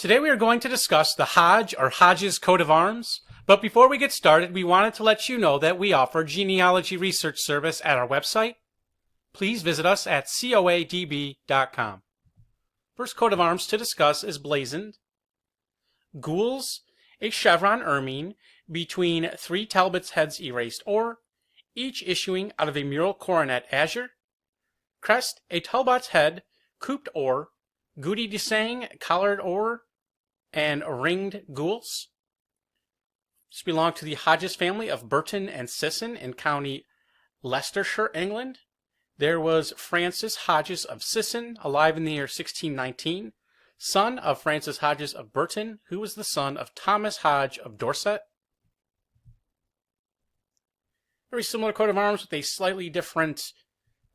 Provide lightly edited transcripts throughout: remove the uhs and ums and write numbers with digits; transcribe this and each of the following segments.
Today we are going to discuss the Hodge or Hodges coat of arms, but before we get started, we wanted to let you know that we offer genealogy research service at our website. Please visit us at coadb.com. First coat of arms to discuss is blazoned. Gules, a chevron ermine between three talbots' heads erased or, each issuing out of a mural coronet azure. Crest, a talbot's head, couped or, guttee de sang, collared or, and ringed gules. This belonged to the Hodges family of Burton and Sisson in County Leicestershire, England. There was Francis Hodges of Sisson, alive in the year 1619, son of Francis Hodges of Burton, who was the son of Thomas Hodge of Dorset. Very similar coat of arms with a slightly different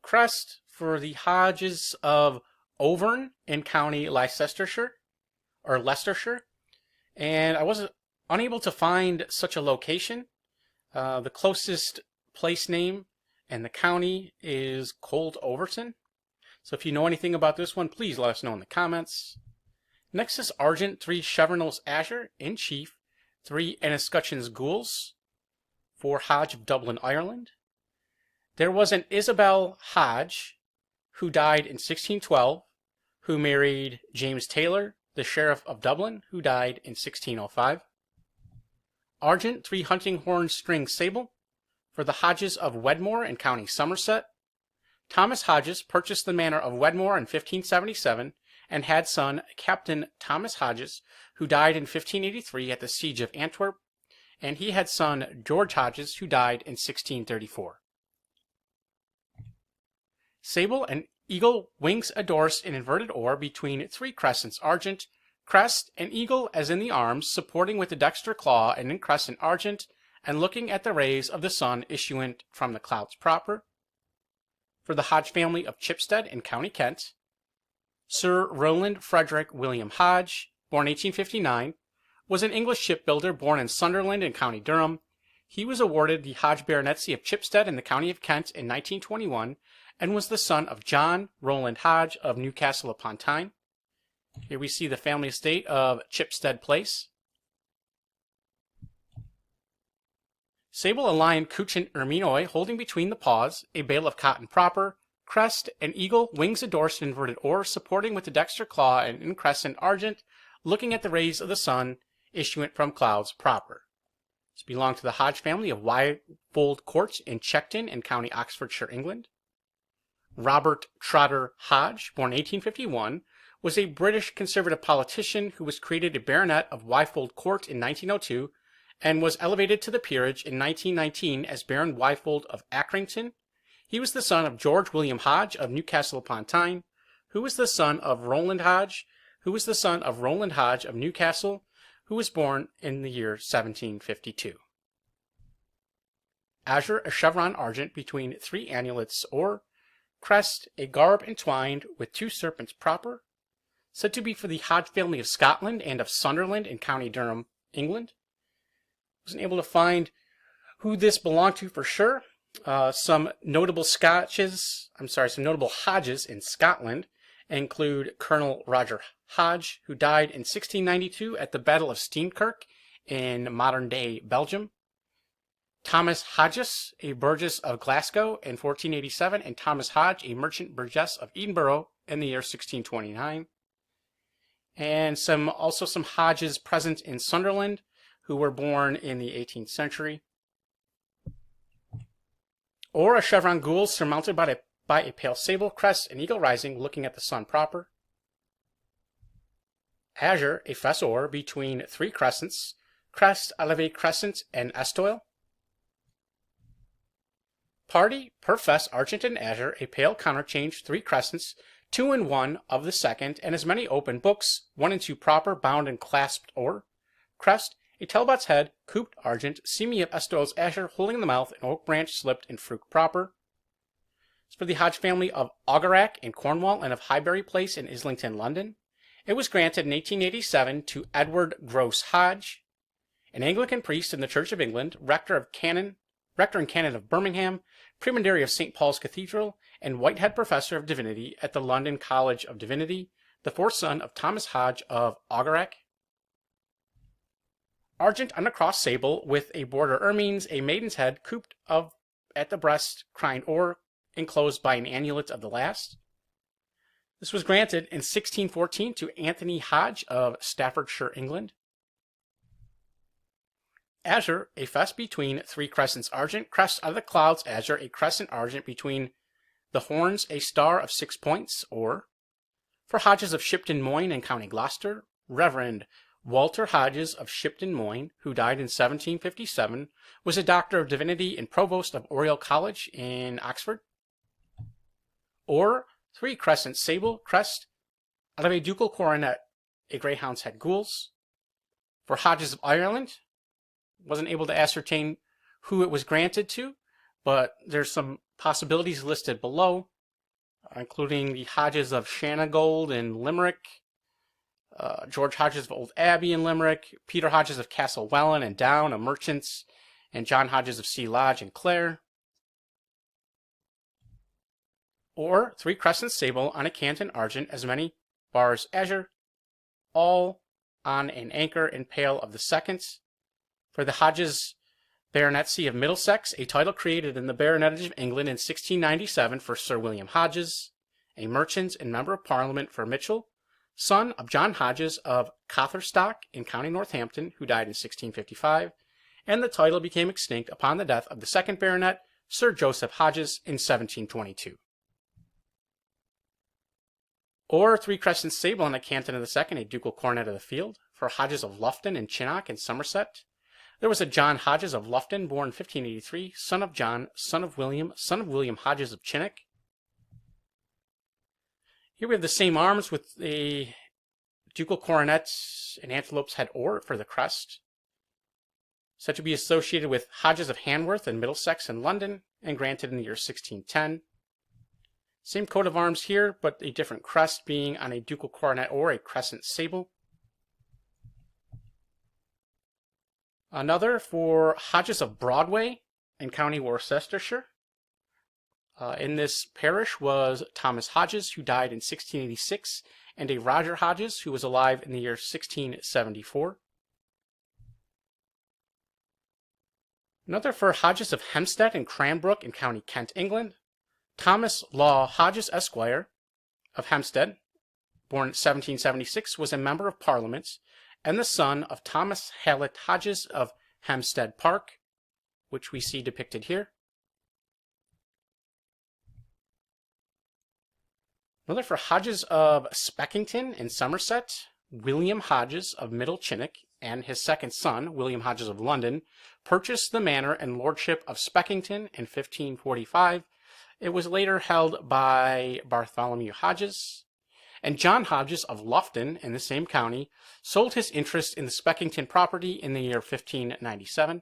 crest for the Hodges of Overne in County Leicestershire, and I was unable to find such a location. The closest place name and the county is Cold Overton. So if you know anything about this one, please let us know in the comments. Next is argent, 3 chevronels azure in chief, 3 escutcheons gules for Hodge of Dublin, Ireland. There was an Isabel Hodge who died in 1612, who married James Taylor, the Sheriff of Dublin, who died in 1605. Argent, 3 hunting horn string sable for the Hodges of Wedmore in County Somerset. Thomas Hodges purchased the manor of Wedmore in 1577 and had son Captain Thomas Hodges, who died in 1583 at the Siege of Antwerp, and he had son George Hodges, who died in 1634. Sable, an eagle wings adorced in inverted or between 3 crescents argent, crest and eagle as in the arms, supporting with the dexter claw and in crescent argent, and looking at the rays of the sun issuant from the clouds proper. For the Hodge family of Chipstead in County Kent, Sir Rowland Frederick William Hodge, born 1859, was an English shipbuilder born in Sunderland in County Durham. He was awarded the Hodge baronetcy of Chipstead in the County of Kent in 1921, and was the son of John Rowland Hodge of Newcastle upon Tyne. Here we see the family estate of Chipstead Place. Sable, a lion couchant erminoi holding between the paws, a bale of cotton proper, crest, an eagle, wings adorced in inverted or, supporting with the dexter claw and in crescent argent, looking at the rays of the sun issuant from clouds proper. This belonged to the Hodge family of Wold Court in Checton in County Oxfordshire, England. Robert Trotter Hodge, born 1851, was a British Conservative politician who was created a baronet of Wyfold Court in 1902 and was elevated to the peerage in 1919 as Baron Wyfold of Accrington. He was the son of George William Hodge of Newcastle upon Tyne, who was the son of Rowland Hodge, who was the son of Rowland Hodge of Newcastle, who was born in the year 1752. Azure, a chevron argent between 3 annulets or, crest, a garb entwined with 2 serpents proper, said to be for the Hodge family of Scotland and of Sunderland in County Durham, England. Wasn't able to find who this belonged to for sure. Some notable Hodges in Scotland include Colonel Roger Hodge, who died in 1692 at the Battle of Steenkirk in modern-day Belgium. Thomas Hodges, a burgess of Glasgow in 1487, and Thomas Hodge, a merchant burgess of Edinburgh in the year 1629. And also some Hodges present in Sunderland, who were born in the 18th century. Or a chevron gules surmounted by a pale sable, crest, and eagle rising, looking at the sun proper. Azure, a fess or between 3 crescents, crest, elevate crescent, and estoile. Party, per fess, argent and azure, a pale counterchange, 3 crescents, 2 in 1 of the second, and as many open books, 1 in 2 proper, bound and clasped or. Crest, a talbot's head, couped argent, seamy of estoile's azure, holding in the mouth, an oak branch slipped in fruit proper. It's for the Hodge family of Augherac in Cornwall and of Highbury Place in Islington, London. It was granted in 1887 to Edward Gross Hodge, an Anglican priest in the Church of England, rector and canon of Birmingham, Prebendary of St. Paul's Cathedral, and Whitehead Professor of Divinity at the London College of Divinity, the fourth son of Thomas Hodge of Ogorek. Argent on the cross sable with a border ermines, a maiden's head, couped of at the breast, crined or enclosed by an annulet of the last. This was granted in 1614 to Anthony Hodge of Staffordshire, England. Azure, a fess between three crescents argent, crest out of the clouds, azure, a crescent argent between the horns, a star of 6 points, or for Hodges of Shipton Moyne in County Gloucester, Reverend Walter Hodges of Shipton Moyne, who died in 1757, was a Doctor of Divinity and Provost of Oriel College in Oxford. Or 3 crescent sable crest out of a ducal coronet, a greyhound's head gules. For Hodges of Ireland, wasn't able to ascertain who it was granted to, but there's some possibilities listed below, including the Hodges of Shannagold in Limerick, George Hodges of Old Abbey in Limerick, Peter Hodges of Castle Welland and Down, of Merchants, and John Hodges of Sea Lodge in Clare. Or 3 crescent sable on a canton argent, as many bars azure, all on an anchor and pale of the second. For the Hodges baronetcy of Middlesex, a title created in the baronetage of England in 1697 for Sir William Hodges, a merchant and member of Parliament for Mitchell, son of John Hodges of Cotherstock in County Northampton, who died in 1655, and the title became extinct upon the death of the second baronet, Sir Joseph Hodges, in 1722. Or 3 crescent sable on a canton of the second, a ducal coronet of the field, for Hodges of Lufton and Chinnock in Somerset. There was a John Hodges of Lufton, born 1583, son of John, son of William Hodges of Chinnock. Here we have the same arms with a ducal coronet and antelope's head or for the crest. Said to be associated with Hodges of Hanworth and Middlesex and London, and granted in the year 1610. Same coat of arms here, but a different crest being on a ducal coronet or a crescent sable. Another for Hodges of Broadway in County Worcestershire. In this parish was Thomas Hodges, who died in 1686, and a Roger Hodges, who was alive in the year 1674. Another for Hodges of Hempstead and Cranbrook in County Kent, England. Thomas Law Hodges, Esquire, of Hempstead, born 1776, was a member of Parliament, and the son of Thomas Hallett Hodges of Hampstead Park, which we see depicted here. Another for Hodges of Speckington in Somerset, William Hodges of Middle Chinnock, and his second son, William Hodges of London, purchased the manor and lordship of Speckington in 1545. It was later held by Bartholomew Hodges. And John Hodges of Lufton in the same county sold his interest in the Speckington property in the year 1597.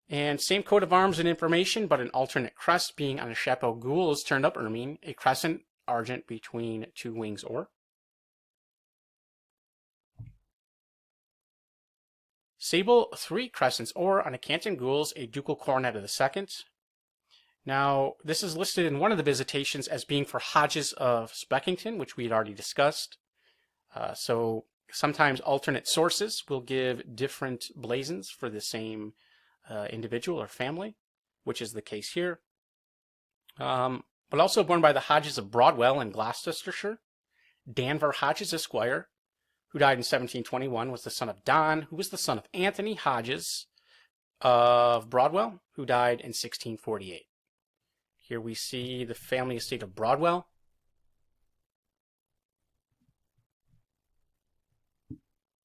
And same coat of arms and information, but an alternate crest being on a chapeau gules turned up ermine, a crescent argent between 2 wings or. Sable 3 crescents or on a canton gules, a ducal coronet of the second. Now, this is listed in one of the visitations as being for Hodges of Speckington, which we had already discussed. So sometimes alternate sources will give different blazons for the same individual or family, which is the case here. But also borne by the Hodges of Broadwell in Gloucestershire. Danver Hodges, Esquire, who died in 1721, was the son of Don, who was the son of Anthony Hodges of Broadwell, who died in 1648. Here we see the family estate of Broadwell.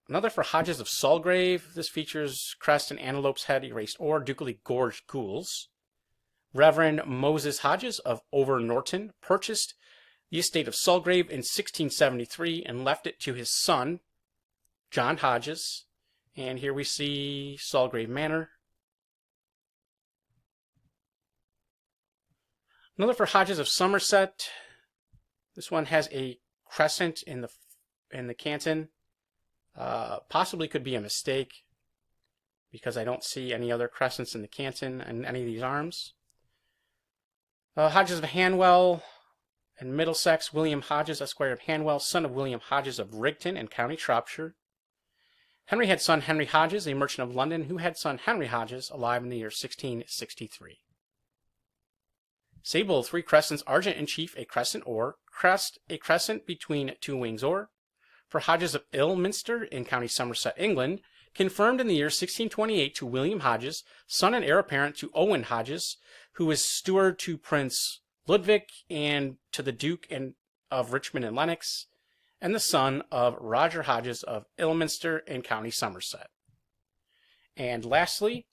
Another for Hodges of Sulgrave. This features crest and antelope's head erased or ducally gorged gules. Reverend Moses Hodges of Overnorton purchased the estate of Sulgrave in 1673 and left it to his son, John Hodges. And here we see Sulgrave Manor. Another for Hodges of Somerset. This one has a crescent in the canton. Possibly could be a mistake because I don't see any other crescents in the canton and any of these arms. Hodges of Hanwell, In Middlesex, William Hodges, Esquire of Hanwell, son of William Hodges of Rigton in County Shropshire. Henry had son Henry Hodges, a merchant of London, who had son Henry Hodges, alive in the year 1663. Sable, 3 crescents, argent in chief, a crescent or. Crest, a crescent between 2 wings or. For Hodges of Ilminster in County Somerset, England, confirmed in the year 1628 to William Hodges, son and heir apparent to Owen Hodges, who was steward to Prince Ludwig and to the Duke of Richmond and Lennox, and the son of Roger Hodges of Ilminster in County Somerset. And lastly,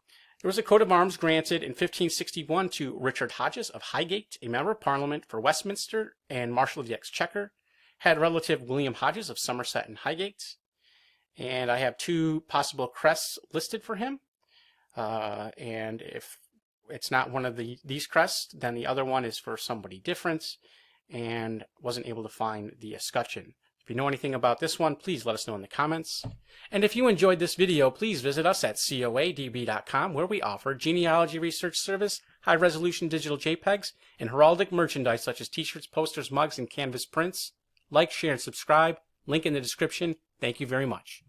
there was a coat of arms granted in 1561 to Richard Hodges of Highgate, a member of Parliament for Westminster and Marshal of the Exchequer, had relative William Hodges of Somerset and Highgate. And I have 2 possible crests listed for him. And if it's not one of these crests, then the other one is for somebody different, and wasn't able to find the escutcheon. If you know anything about this one, please let us know in the comments. And if you enjoyed this video, please visit us at coadb.com, where we offer genealogy research service, high-resolution digital JPEGs, and heraldic merchandise such as t-shirts, posters, mugs, and canvas prints. Like, share, and subscribe. Link in the description. Thank you very much.